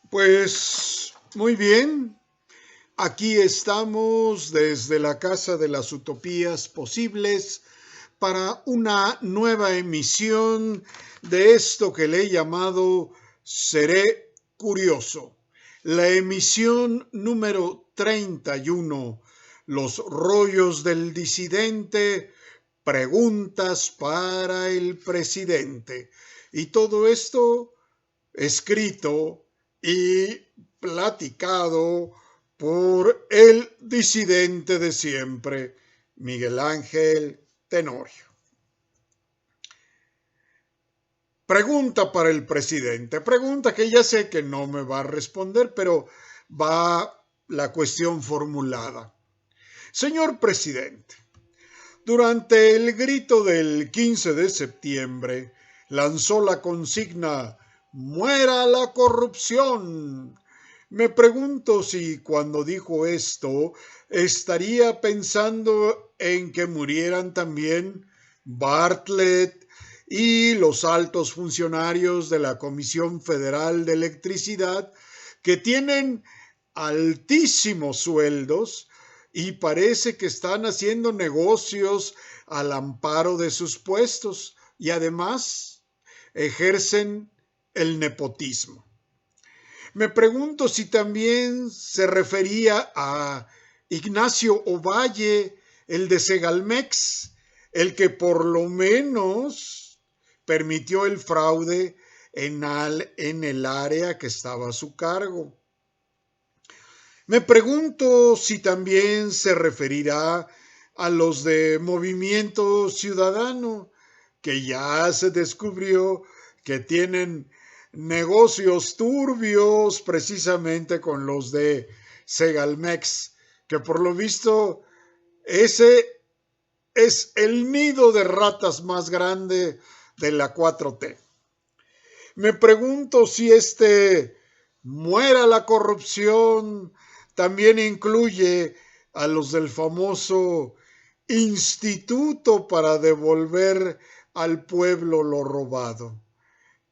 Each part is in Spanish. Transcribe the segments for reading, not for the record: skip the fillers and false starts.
Pues muy bien, aquí estamos desde la Casa de las Utopías Posibles para una nueva emisión de esto que le he llamado Seré Curioso, la emisión número 31, Los rollos del disidente, preguntas para el presidente. Y todo esto escrito y platicado por el disidente de siempre, Miguel Ángel Tenorio. Pregunta para el presidente, pregunta que ya sé que no me va a responder, pero va la cuestión formulada. Señor presidente, durante el grito del 15 de septiembre, lanzó la consigna ¡Muera la corrupción! Me pregunto si cuando dijo esto estaría pensando en que murieran también Bartlett y los altos funcionarios de la Comisión Federal de Electricidad que tienen altísimos sueldos y parece que están haciendo negocios al amparo de sus puestos y además ejercen el nepotismo. Me pregunto si también se refería a Ignacio Ovalle, el de Segalmex, el que por lo menos permitió el fraude en el área que estaba a su cargo. Me pregunto si también se referirá a los de Movimiento Ciudadano, que ya se descubrió que tienen negocios turbios precisamente con los de Segalmex, que por lo visto ese es el nido de ratas más grande de la 4T. Me pregunto si muera la corrupción también incluye a los del famoso Instituto para devolver al pueblo lo robado,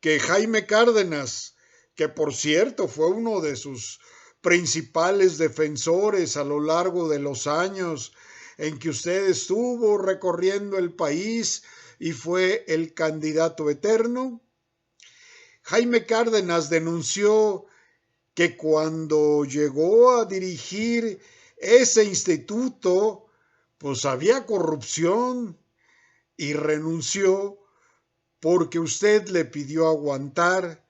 que Jaime Cárdenas, que por cierto fue uno de sus principales defensores a lo largo de los años en que usted estuvo recorriendo el país y fue el candidato eterno, Jaime Cárdenas denunció que cuando llegó a dirigir ese instituto, pues había corrupción y renunció porque usted le pidió aguantar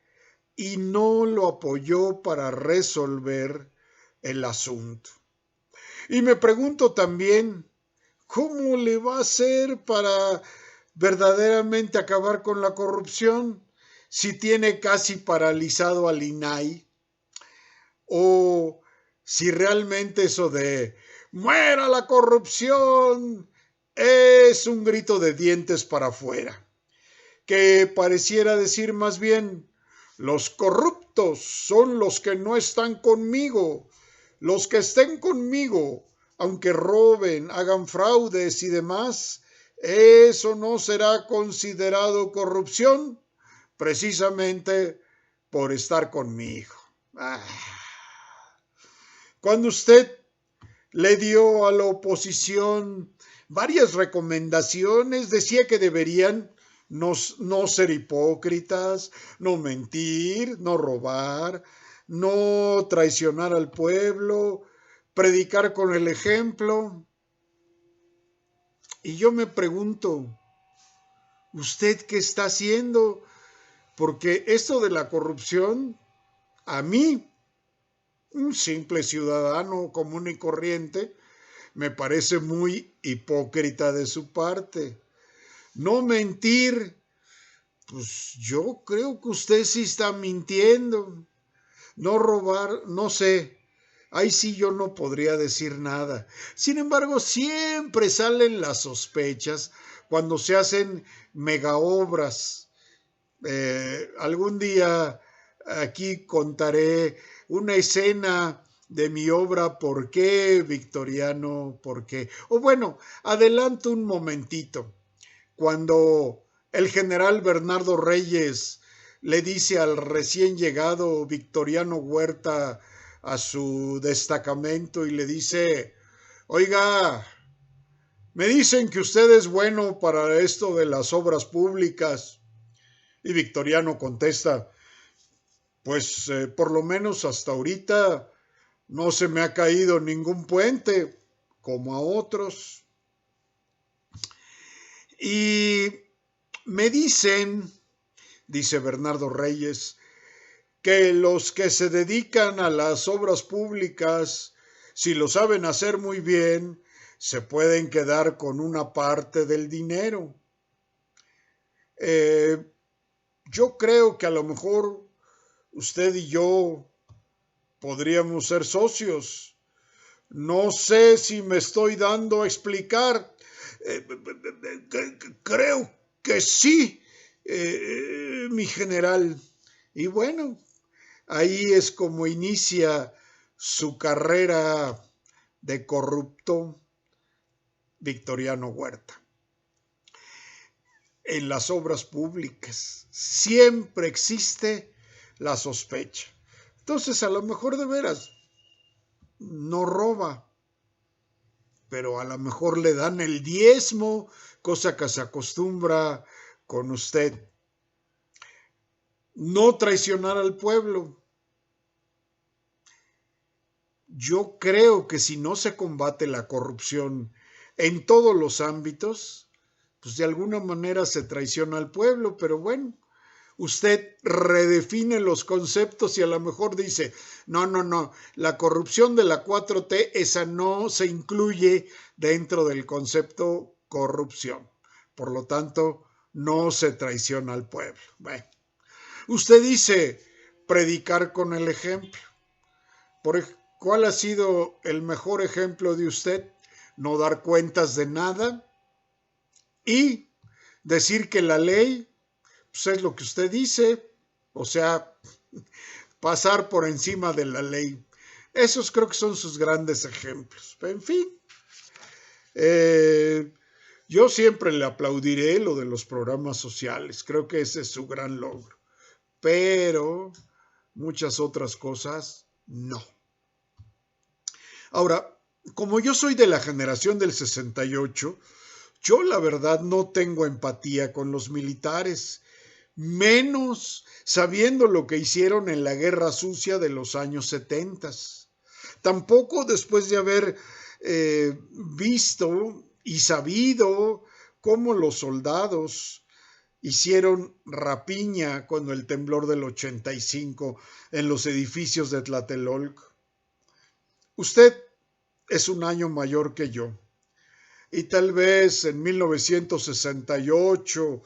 y no lo apoyó para resolver el asunto. Y me pregunto también, ¿cómo le va a hacer para verdaderamente acabar con la corrupción si tiene casi paralizado al INAI? O si realmente eso de muera la corrupción es un grito de dientes para afuera, que pareciera decir más bien los corruptos son los que no están conmigo, los que estén conmigo, aunque roben, hagan fraudes y demás, eso no será considerado corrupción precisamente por estar conmigo. Ah. Cuando usted le dio a la oposición varias recomendaciones, decía que deberían no ser hipócritas, no mentir, no robar, no traicionar al pueblo, predicar con el ejemplo. Y yo me pregunto, ¿usted qué está haciendo? Porque esto de la corrupción, a mí, un simple ciudadano común y corriente, me parece muy hipócrita de su parte. No mentir, pues yo creo que usted sí está mintiendo. No robar, no sé. Ahí sí yo no podría decir nada. Sin embargo, siempre salen las sospechas cuando se hacen mega obras. Algún día aquí contaré una escena de mi obra ¿Por qué, Victoriano? ¿Por qué? O bueno, adelanto un momentito. Cuando el general Bernardo Reyes le dice al recién llegado Victoriano Huerta a su destacamento y le dice, oiga, me dicen que usted es bueno para esto de las obras públicas. Y Victoriano contesta, pues por lo menos hasta ahorita no se me ha caído ningún puente como a otros. Y me dicen, dice Bernardo Reyes, que los que se dedican a las obras públicas, si lo saben hacer muy bien, se pueden quedar con una parte del dinero. Yo creo que a lo mejor usted y yo podríamos ser socios. No sé si me estoy dando a explicar. Creo que sí, mi general. Y bueno, ahí es como inicia su carrera de corrupto Victoriano Huerta. En las obras públicas siempre existe la sospecha. Entonces, a lo mejor de veras no roba, pero a lo mejor le dan el diezmo, cosa que se acostumbra con usted. No traicionar al pueblo. Yo creo que si no se combate la corrupción en todos los ámbitos, pues de alguna manera se traiciona al pueblo, pero bueno, usted redefine los conceptos y a lo mejor dice, no, la corrupción de la 4T, esa no se incluye dentro del concepto corrupción. Por lo tanto, no se traiciona al pueblo. Bueno, usted dice predicar con el ejemplo. ¿Cuál ha sido el mejor ejemplo de usted? No dar cuentas de nada y decir que la ley pues es lo que usted dice, o sea, pasar por encima de la ley. Esos creo que son sus grandes ejemplos. En fin, yo siempre le aplaudiré lo de los programas sociales, creo que ese es su gran logro, pero muchas otras cosas no. Ahora, como yo soy de la generación del 68, yo la verdad no tengo empatía con los militares, menos sabiendo lo que hicieron en la guerra sucia de los años 70. Tampoco después de haber visto y sabido cómo los soldados hicieron rapiña con el temblor del 85 en los edificios de Tlatelolco. Usted es un año mayor que yo y tal vez en 1968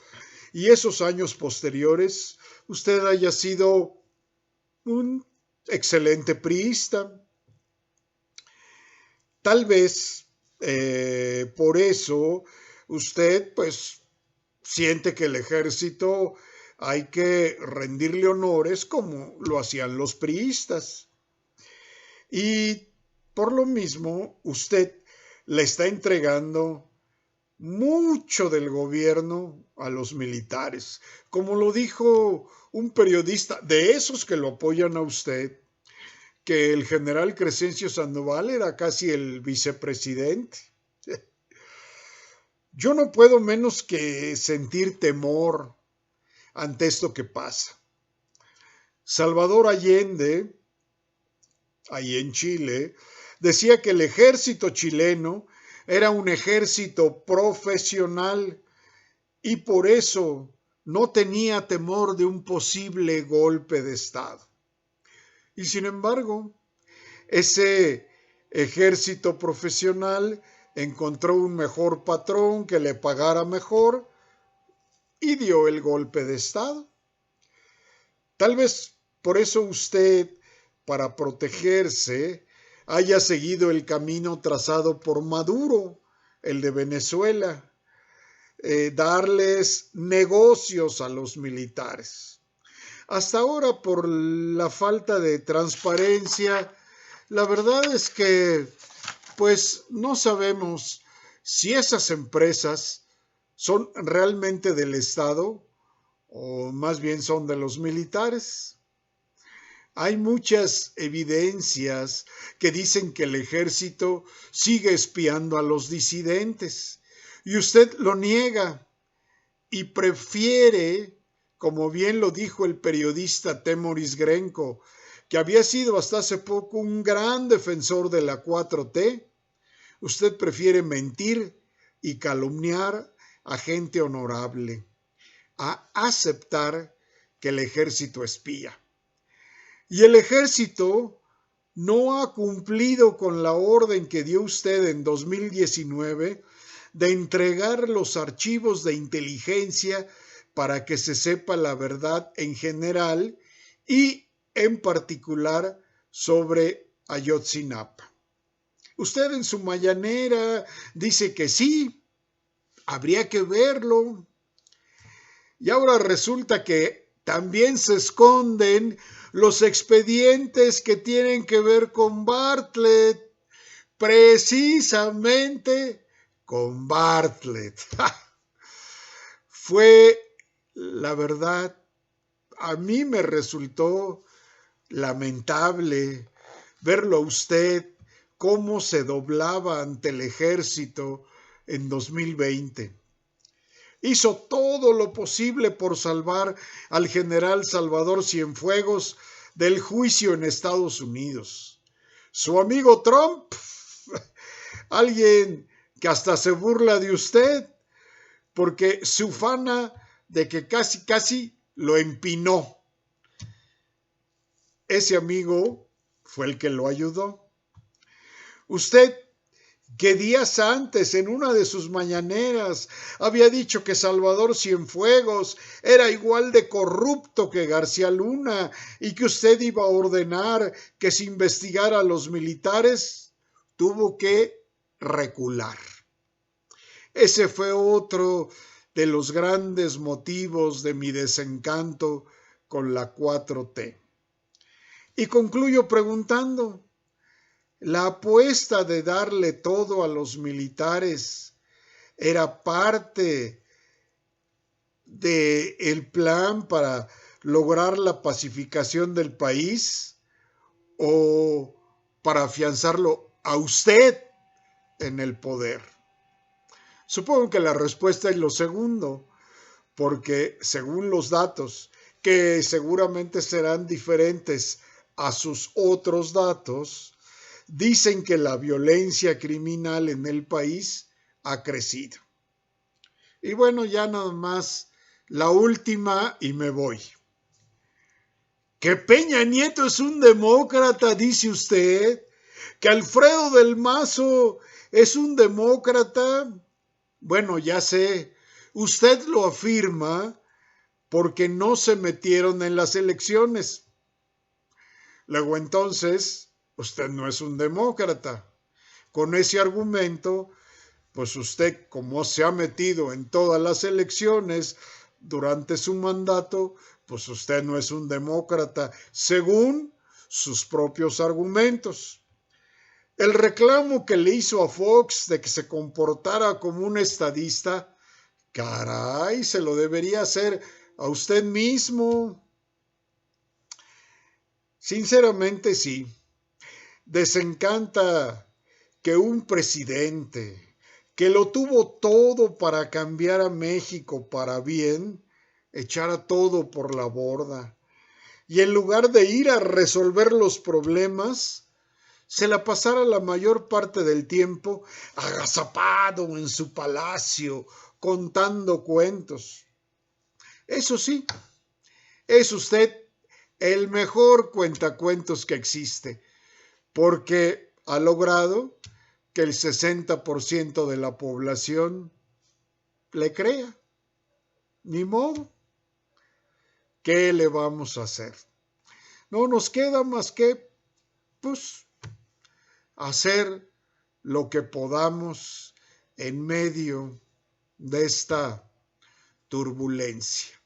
y esos años posteriores usted haya sido un excelente priista. Tal vez por eso usted pues siente que el ejército hay que rendirle honores como lo hacían los priistas. Y por lo mismo usted le está entregando mucho del gobierno a los militares. Como lo dijo un periodista de esos que lo apoyan a usted, que el general Crescencio Sandoval era casi el vicepresidente. Yo no puedo menos que sentir temor ante esto que pasa. Salvador Allende, ahí en Chile, decía que el ejército chileno era un ejército profesional y por eso no tenía temor de un posible golpe de Estado. Y sin embargo, ese ejército profesional encontró un mejor patrón que le pagara mejor y dio el golpe de Estado. Tal vez por eso usted, para protegerse, haya seguido el camino trazado por Maduro, el de Venezuela, darles negocios a los militares. Hasta ahora, por la falta de transparencia, la verdad es que pues no sabemos si esas empresas son realmente del Estado o más bien son de los militares. Hay muchas evidencias que dicen que el ejército sigue espiando a los disidentes y usted lo niega y prefiere, como bien lo dijo el periodista Temoris Grenko, que había sido hasta hace poco un gran defensor de la 4T, usted prefiere mentir y calumniar a gente honorable, a aceptar que el ejército espía. Y el ejército no ha cumplido con la orden que dio usted en 2019 de entregar los archivos de inteligencia para que se sepa la verdad en general y en particular sobre Ayotzinapa. Usted en su mañanera dice que sí, habría que verlo. Y ahora resulta que también se esconden los expedientes que tienen que ver con Bartlett, precisamente con Bartlett. Fue, la verdad, a mí me resultó lamentable verlo a usted cómo se doblaba ante el ejército en 2020. Hizo todo lo posible por salvar al general Salvador Cienfuegos del juicio en Estados Unidos. Su amigo Trump, alguien que hasta se burla de usted, porque se ufana de que casi lo empinó. Ese amigo fue el que lo ayudó. Usted, que días antes en una de sus mañaneras había dicho que Salvador Cienfuegos era igual de corrupto que García Luna y que usted iba a ordenar que se investigara a los militares, tuvo que recular. Ese fue otro de los grandes motivos de mi desencanto con la 4T. Y concluyo preguntando, ¿la apuesta de darle todo a los militares era parte del plan para lograr la pacificación del país o para afianzarlo a usted en el poder? Supongo que la respuesta es lo segundo, porque según los datos, que seguramente serán diferentes a sus otros datos, dicen que la violencia criminal en el país ha crecido. Y bueno, ya nada más la última y me voy. Que Peña Nieto es un demócrata, dice usted. Que Alfredo del Mazo es un demócrata. Bueno, ya sé, usted lo afirma porque no se metieron en las elecciones. Luego entonces, usted no es un demócrata. Con ese argumento, pues usted, como se ha metido en todas las elecciones durante su mandato, pues usted no es un demócrata, según sus propios argumentos. El reclamo que le hizo a Fox de que se comportara como un estadista, caray, se lo debería hacer a usted mismo. Sinceramente sí, desencanta que un presidente que lo tuvo todo para cambiar a México para bien, echara todo por la borda y en lugar de ir a resolver los problemas, se la pasara la mayor parte del tiempo agazapado en su palacio, contando cuentos. Eso sí, es usted el mejor cuentacuentos que existe, porque ha logrado que el 60% de la población le crea. Ni modo. ¿Qué le vamos a hacer? No nos queda más que, pues, hacer lo que podamos en medio de esta turbulencia.